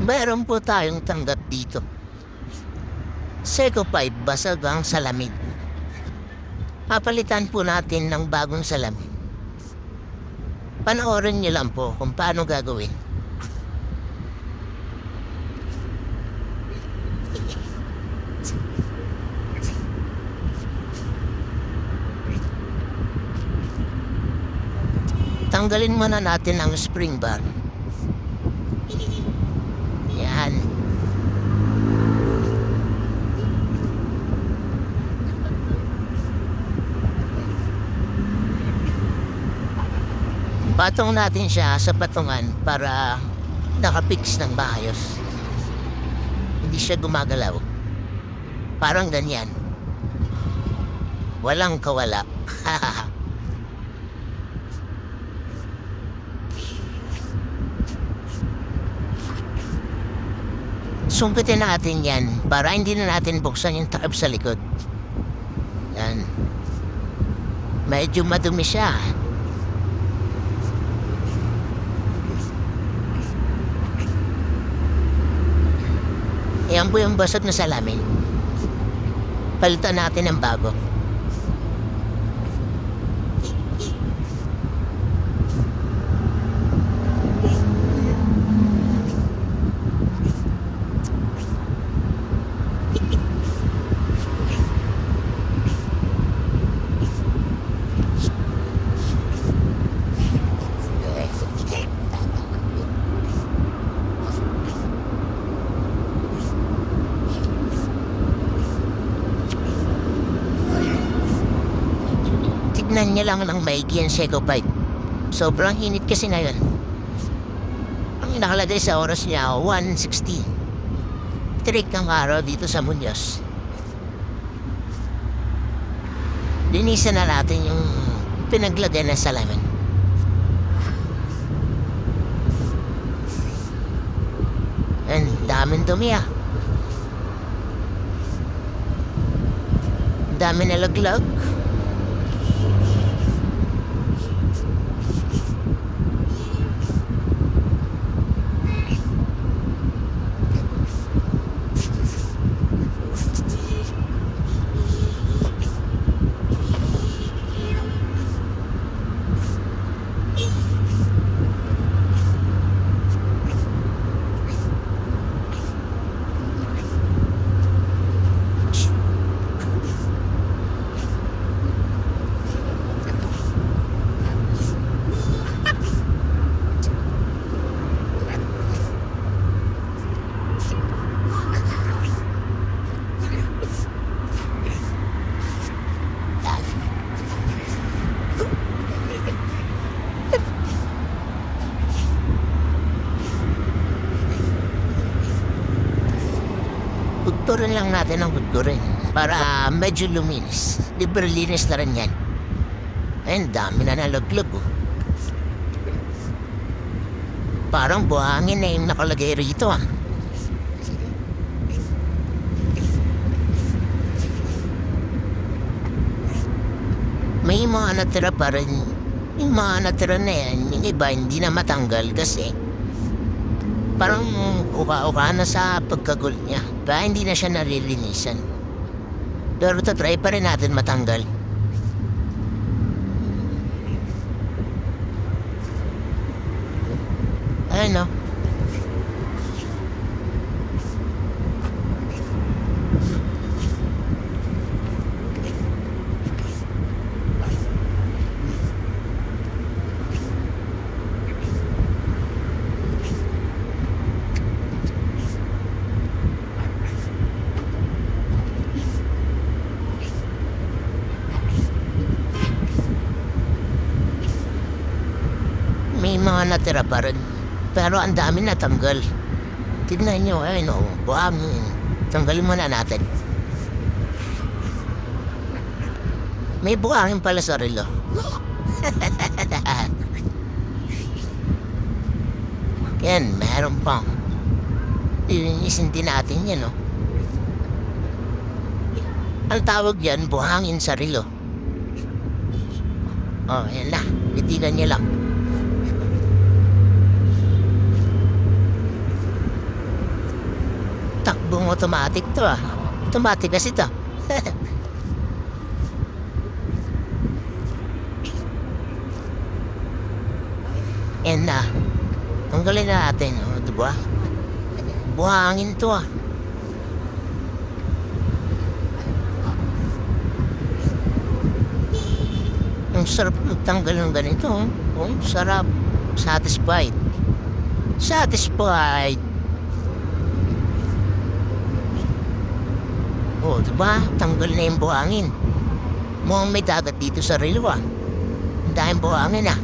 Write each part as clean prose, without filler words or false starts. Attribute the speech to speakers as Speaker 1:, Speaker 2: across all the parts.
Speaker 1: Meron po tayong tanggap dito. Seco 5 basag ang salamin. Papalitan po natin ng bagong salamin. Panoorin niyo lang po kung paano gagawin. Tanggalin muna natin ang spring bar. Yan. Patong natin siya sa patungan para nakapix ng maayos. Hindi siya gumagalaw. Parang ganyan. Walang kawala. Sungkitin natin yan para hindi na natin buksan yung takip sa likod. Yan. Medyo madumi siya. Yan po yung basag na salamin. Palitan natin ng bago. Tignan niya lang ng maigi ang Seco 5. Sobrang init kasi ngayon. Ang nakalagay sa oras niya, 1:16. Trick ang araw dito sa Muñoz. Linisan na natin yung pinaglagay ng salamin. Ang daming dumi ah. Ang dami nalaglag. Pagturin lang natin ang pagturin para medyo luminis. Libre linis na rin yan. Ay, dami na nalaglag oh. Parang buhangin na yung nakalagay rito ah. May mga natira pa rin. Yung mga natira na yan, yung iba hindi na matanggal kasi parang uka-uka na sa pagkagul niya. Kaya hindi na siya nalilinisan. Pero tatry pa rin natin matanggal. Ayun o. May mga natira pa rin. Pero ang dami natanggal. Tignan nyo, ayun o. Buhangin. Tanggalin muna natin. May buhangin pala sa relo. Yan, meron pang. Ilinisin din natin yan, no? Ang tawag yan, buhangin sa relo. Oh, yan na. Titigan niya lang. buong automatic to ah. Automatic kasi to. And na, tanggalin na natin, diba? Buhangin to ah. Ang sarap magtanggal ng ganito, oh. Sarap. Satisfied. Satisfied. Diba? Tanggal na yung buhangin. Mukhang may dagat dito sa relo ah. Ang daming buhangin ah.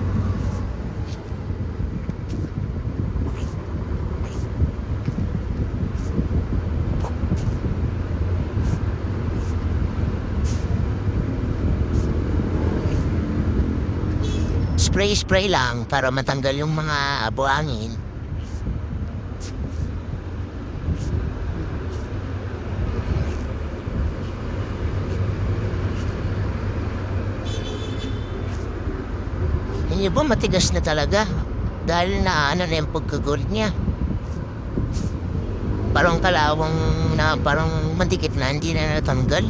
Speaker 1: Spray lang para matanggal yung mga buhangin. Hindi ba matigas na talaga? Dahil na ano na yung pagkagold niya. Parang kalawang na parang mantikit na, hindi na natanggal.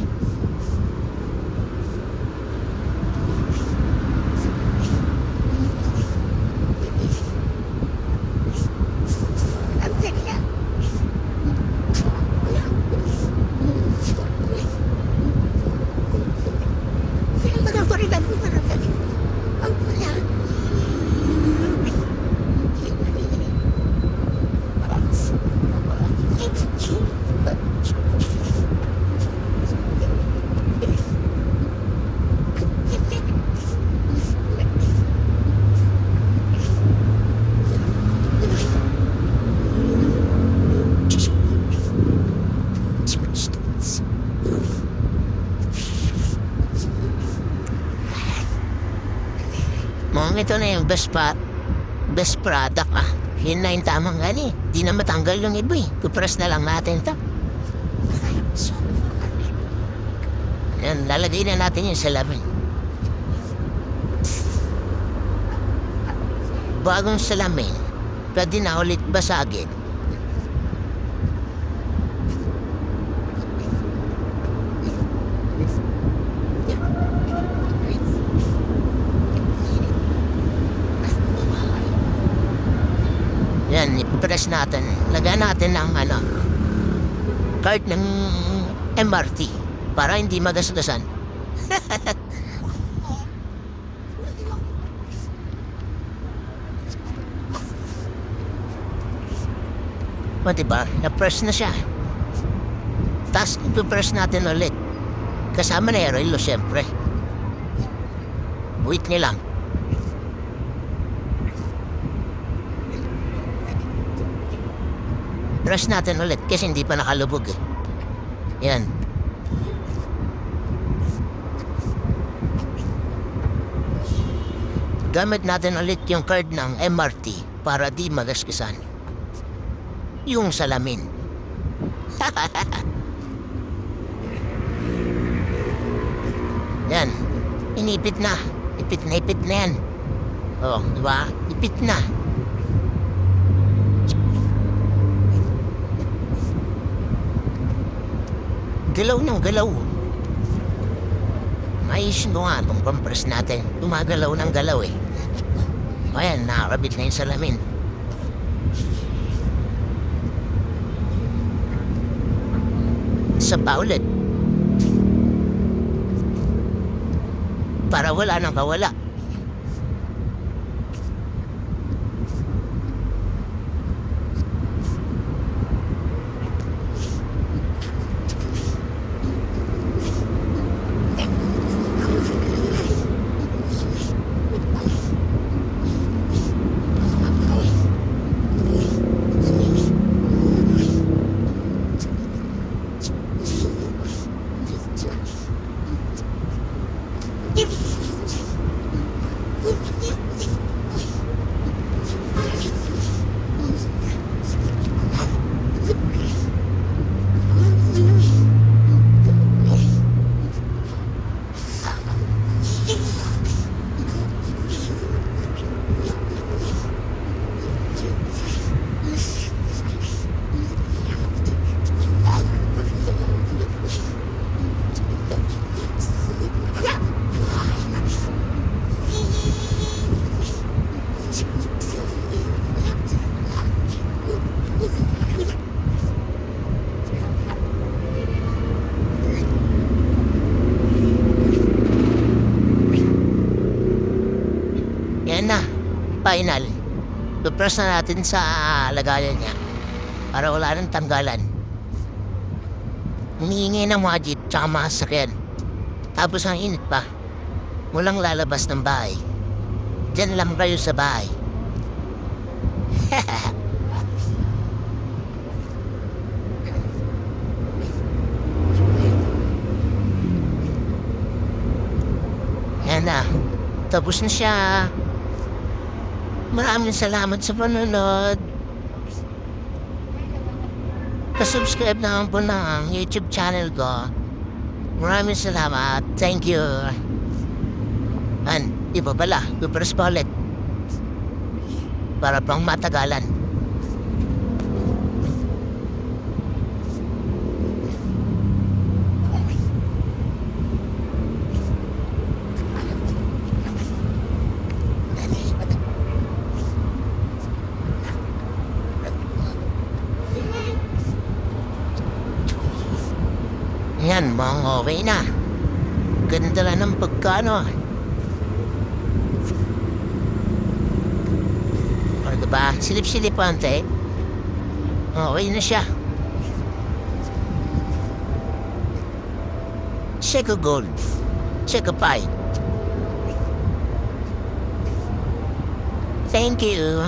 Speaker 1: Mukhang ito na yung best product ah. Yun na yung tamang gani. Di na matanggal yung iba eh. Kupress na lang natin to. Yan, lalagay na natin yung salamin. Bagong salamin. Pwede na ulit basagin. Yan, ipipress natin. Lagyan natin ng card ng MRT para hindi magasgasan. O diba, na-press na siya. Tapos ipipress natin ulit. Kasama na yung relo, syempre. Wait nyo lang. Press natin ulit kasi hindi pa nakalubog eh. Yan. Gamit natin ulit yung card ng MRT para di magasgasan yung salamin. Yan. Inipit na. Ipit na yan. Diba? Ipit na. Galaw ng galaw. Ayusin ko nga itong compress natin. Gumagalaw ng galaw eh. Ayan, nakakabit na yung salamin. Isa pa ulit. Para wala nang kawala. Yan na. Final. Pipress na natin sa lagayan niya. Para wala nang tanggalan. Humihingi ng mga jeep tsaka mga sasakyan. Tapos ang init pa. Walang lalabas ng bahay. Diyan lang kayo sa bahay. Yan na. Tapos na siya. Maraming salamat sa panonood. Pa-subscribe naman po ng YouTube channel ko. Maraming salamat. Thank you. Iba pala. Pipress pa ulit. Para pang matagalan. Yan, mga okay na. Ganda lang ng pagkano. O, diba? Silip-silip ante. Okay na siya. Check a gold. Check a pie. Thank you.